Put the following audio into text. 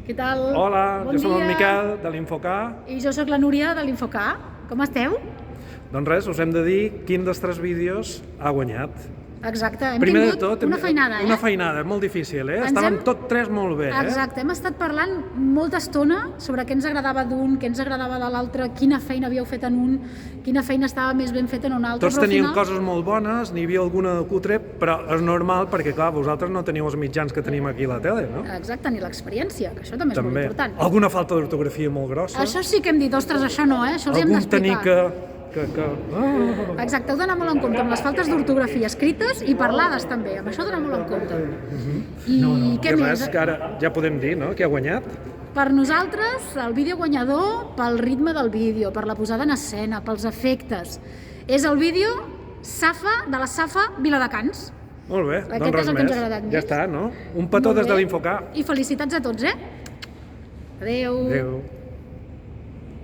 Què tal? Hola, Bon jo som el dia. Miquel de l'InfoK. I jo sóc la Núria de l'InfoK. Com esteu? Doncs res, us hem de dir quin dels 3 vídeos ha guanyat. Exacte, hem Primer de tingut tot, una feinada, una feinada, molt difícil, Ens Estaven hem- tots 3 molt bé, Exacte, hem estat parlant molta estona sobre què ens agradava d'un, què ens agradava de l'altre, quina feina havíeu fet en un, quina feina estava més ben feta en un altre. Tots però al teníem final- coses molt bones, n'hi havia alguna cutre, però és normal perquè, clar, vosaltres no teniu els mitjans que tenim aquí a la tele, no? Exacte, ni l'experiència, que això també és molt També. important. Alguna falta d'ortografia molt grossa. Això sí que hem dit, ostres, això no, això els hi hem Algun tenir d'explicar. Exacte, heu d'anar molt en compte amb les faltes d'ortografia escrites i parlades també, amb això heu d'anar molt en compte. I què I més? res, que ara ja podem dir, no?, qui ha guanyat. Per nosaltres, el vídeo guanyador, pel ritme del vídeo, per la posada en escena, pels efectes, és el vídeo Safa, de la Safa Viladecans. Molt bé, Aquest doncs és res el que ens ha més. agradat més. Ja està, no? Un petó Molt des de bé. l'InfoK. I felicitats a tots, Adéu. Adéu.